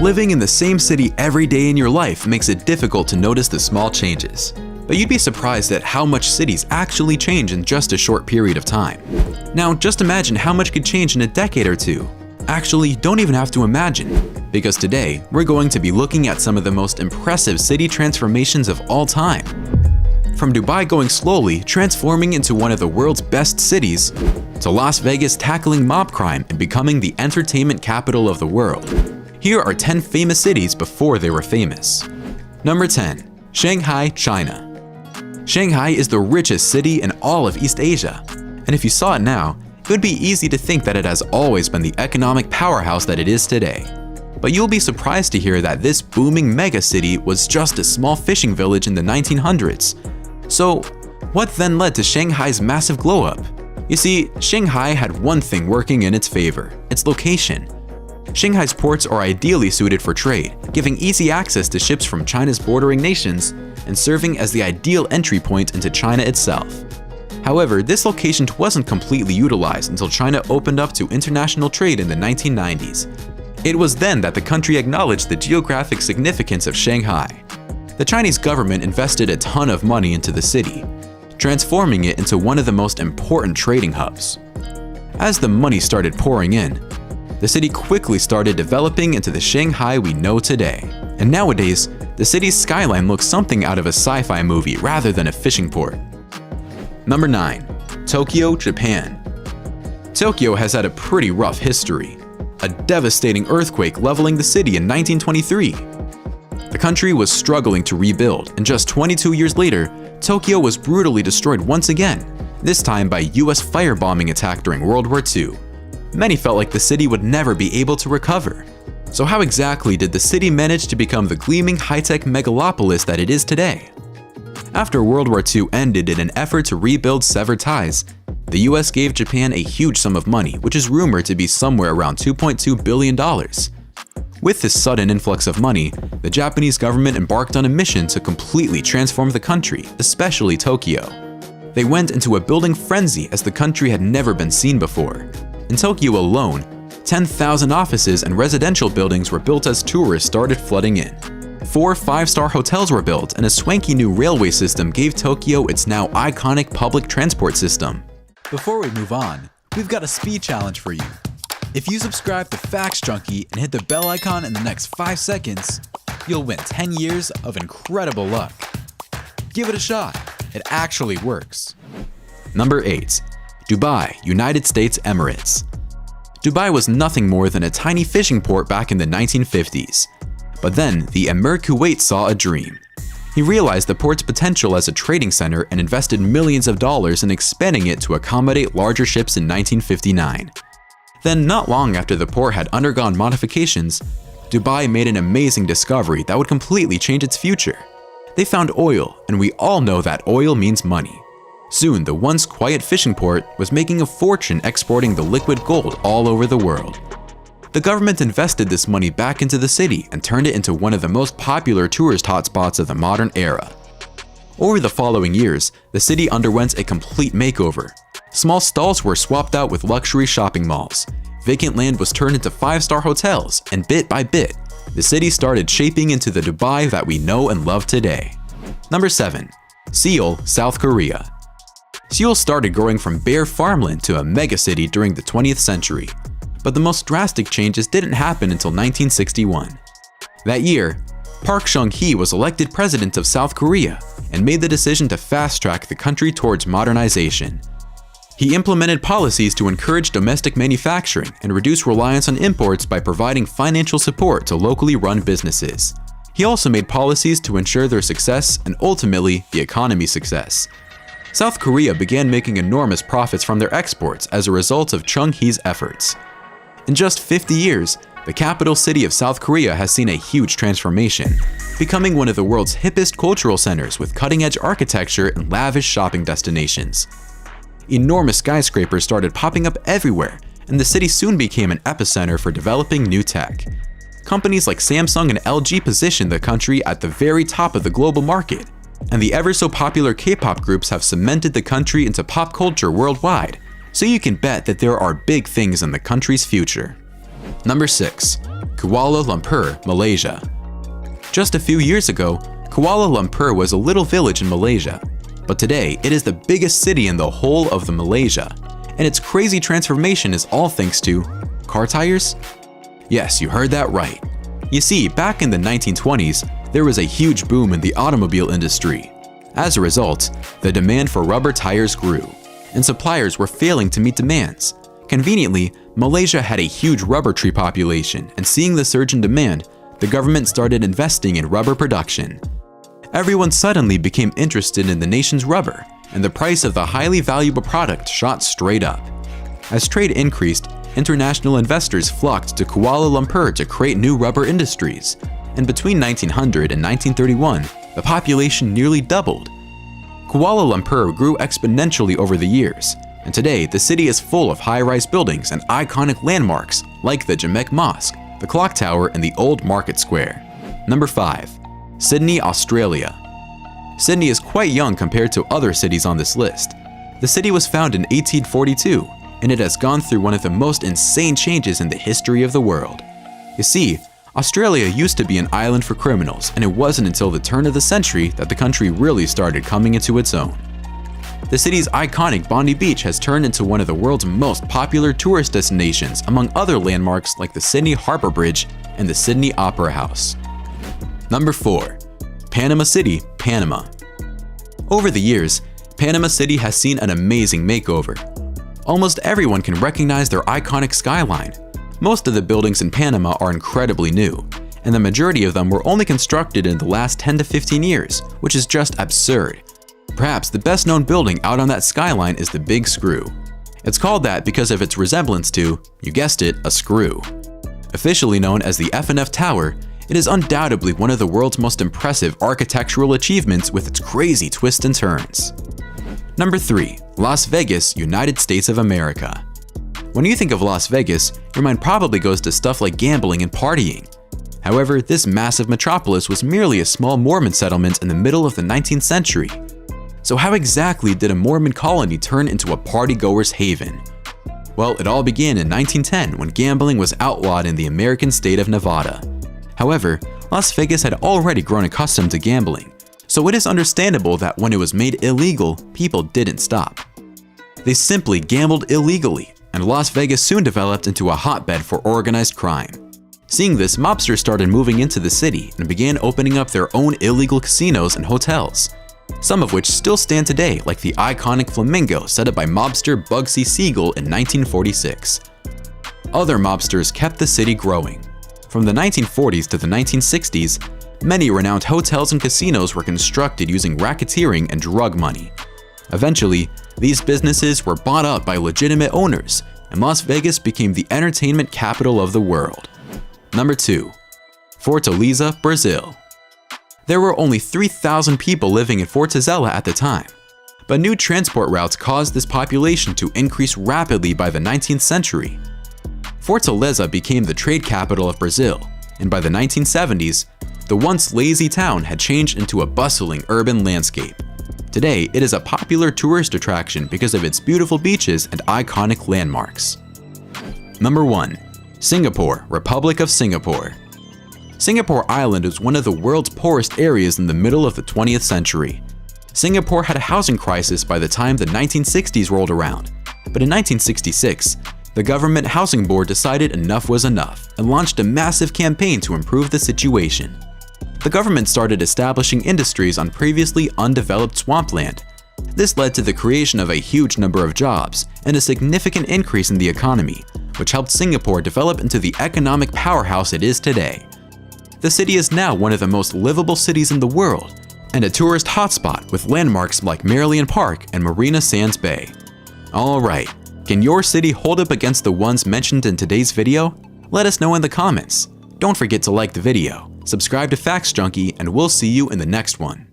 Living in the same city every day in your life makes it difficult to notice the small changes. But you'd be surprised at how much cities actually change in just a short period of time. Now, just imagine how much could change in a decade or two. Actually, you don't even have to imagine, because today we're going to be looking at some of the most impressive city transformations of all time. From Dubai going slowly, transforming into one of the world's best cities, to Las Vegas tackling mob crime and becoming the entertainment capital of the world. Here are 10 famous cities before they were famous. Number 10. Shanghai, China. Shanghai is the richest city in all of East Asia, and if you saw it now, it would be easy to think that it has always been the economic powerhouse that it is today. But you'll be surprised to hear that this booming mega city was just a small fishing village in the 1900s. So, what then led to Shanghai's massive glow-up? You see, Shanghai had one thing working in its favor: its location. Shanghai's ports are ideally suited for trade, giving easy access to ships from China's bordering nations and serving as the ideal entry point into China itself. However, this location wasn't completely utilized until China opened up to international trade in the 1990s. It was then that the country acknowledged the geographic significance of Shanghai. The Chinese government invested a ton of money into the city, transforming it into one of the most important trading hubs. As the money started pouring in, the city quickly started developing into the Shanghai we know today. And nowadays, the city's skyline looks something out of a sci-fi movie rather than a fishing port. Number 9. Tokyo, Japan. Tokyo has had a pretty rough history. A devastating earthquake leveling the city in 1923. The country was struggling to rebuild, and just 22 years later, Tokyo was brutally destroyed once again, this time by a US firebombing attack during World War II. Many felt like the city would never be able to recover. So how exactly did the city manage to become the gleaming high-tech megalopolis that it is today? After World War II ended in an effort to rebuild severed ties, the US gave Japan a huge sum of money, which is rumored to be somewhere around $2.2 billion. With this sudden influx of money, the Japanese government embarked on a mission to completely transform the country, especially Tokyo. They went into a building frenzy as the country had never been seen before. In Tokyo alone, 10,000 offices and residential buildings were built as tourists started flooding in. 4 5-star hotels were built, and a swanky new railway system gave Tokyo its now iconic public transport system. Before we move on, we've got a speed challenge for you. If you subscribe to Facts Junkie and hit the bell icon in the next 5 seconds, you'll win 10 years of incredible luck. Give it a shot. It actually works. Number 8. Dubai, United States Emirates. Dubai was nothing more than a tiny fishing port back in the 1950s. But then, the Emir Kuwait saw a dream. He realized the port's potential as a trading center and invested millions of dollars in expanding it to accommodate larger ships in 1959. Then, not long after the port had undergone modifications, Dubai made an amazing discovery that would completely change its future. They found oil, and we all know that oil means money. Soon, the once quiet fishing port was making a fortune exporting the liquid gold all over the world. The government invested this money back into the city and turned it into one of the most popular tourist hotspots of the modern era. Over the following years, the city underwent a complete makeover. Small stalls were swapped out with luxury shopping malls. Vacant land was turned into 5-star hotels, and bit by bit, the city started shaping into the Dubai that we know and love today. Number 7. Seoul, South Korea. Seoul started growing from bare farmland to a megacity during the 20th century. But the most drastic changes didn't happen until 1961. That year, Park Chung-hee was elected president of South Korea and made the decision to fast-track the country towards modernization. He implemented policies to encourage domestic manufacturing and reduce reliance on imports by providing financial support to locally run businesses. He also made policies to ensure their success and ultimately the economy's success. South Korea began making enormous profits from their exports as a result of Chung-hee's efforts. In just 50 years, the capital city of South Korea has seen a huge transformation, becoming one of the world's hippest cultural centers with cutting-edge architecture and lavish shopping destinations. Enormous skyscrapers started popping up everywhere, and the city soon became an epicenter for developing new tech. Companies like Samsung and LG positioned the country at the very top of the global market, and the ever-so-popular K-pop groups have cemented the country into pop culture worldwide, so you can bet that there are big things in the country's future. Number 6. Kuala Lumpur, Malaysia. Just a few years ago, Kuala Lumpur was a little village in Malaysia, but today it is the biggest city in the whole of Malaysia, and its crazy transformation is all thanks to car tires? Yes, you heard that right. You see, back in the 1920s, there was a huge boom in the automobile industry. As a result, the demand for rubber tires grew, and suppliers were failing to meet demands. Conveniently, Malaysia had a huge rubber tree population, and seeing the surge in demand, the government started investing in rubber production. Everyone suddenly became interested in the nation's rubber, and the price of the highly valuable product shot straight up. As trade increased, international investors flocked to Kuala Lumpur to create new rubber industries, and between 1900 and 1931, the population nearly doubled. Kuala Lumpur grew exponentially over the years, and today the city is full of high-rise buildings and iconic landmarks like the Jamek Mosque, the Clock Tower, and the Old Market Square. Number 5. Sydney, Australia. Sydney is quite young compared to other cities on this list. The city was founded in 1842, and it has gone through one of the most insane changes in the history of the world. You see, Australia used to be an island for criminals, and it wasn't until the turn of the century that the country really started coming into its own. The city's iconic Bondi Beach has turned into one of the world's most popular tourist destinations, among other landmarks like the Sydney Harbour Bridge and the Sydney Opera House. Number 4. Panama City, Panama. Over the years, Panama City has seen an amazing makeover. Almost everyone can recognize their iconic skyline. Most of the buildings in Panama are incredibly new, and the majority of them were only constructed in the last 10 to 15 years, which is just absurd. Perhaps the best known building out on that skyline is the Big Screw. It's called that because of its resemblance to, you guessed it, a screw. Officially known as the F&F Tower, it is undoubtedly one of the world's most impressive architectural achievements with its crazy twists and turns. Number 3. Las Vegas, United States of America. When you think of Las Vegas, your mind probably goes to stuff like gambling and partying. However, this massive metropolis was merely a small Mormon settlement in the middle of the 19th century. So how exactly did a Mormon colony turn into a partygoer's haven? Well, it all began in 1910 when gambling was outlawed in the American state of Nevada. However, Las Vegas had already grown accustomed to gambling, so it is understandable that when it was made illegal, people didn't stop. They simply gambled illegally, and Las Vegas soon developed into a hotbed for organized crime. Seeing this, mobsters started moving into the city and began opening up their own illegal casinos and hotels, some of which still stand today, like the iconic Flamingo set up by mobster Bugsy Siegel in 1946. Other mobsters kept the city growing. From the 1940s to the 1960s, many renowned hotels and casinos were constructed using racketeering and drug money. Eventually, these businesses were bought up by legitimate owners, and Las Vegas became the entertainment capital of the world. Number 2. Fortaleza, Brazil. There were only 3,000 people living in Fortaleza at the time, but new transport routes caused this population to increase rapidly by the 19th century. Fortaleza became the trade capital of Brazil, and by the 1970s, the once lazy town had changed into a bustling urban landscape. Today, it is a popular tourist attraction because of its beautiful beaches and iconic landmarks. Number 1. Singapore, Republic of Singapore. Singapore Island is one of the world's poorest areas in the middle of the 20th century. Singapore had a housing crisis by the time the 1960s rolled around, but in 1966, the Government Housing Board decided enough was enough and launched a massive campaign to improve the situation. The government started establishing industries on previously undeveloped swampland. This led to the creation of a huge number of jobs and a significant increase in the economy, which helped Singapore develop into the economic powerhouse it is today. The city is now one of the most livable cities in the world and a tourist hotspot with landmarks like Merlion Park and Marina Sands Bay. Alright, can your city hold up against the ones mentioned in today's video? Let us know in the comments. Don't forget to like the video, subscribe to Facts Junkie, and we'll see you in the next one.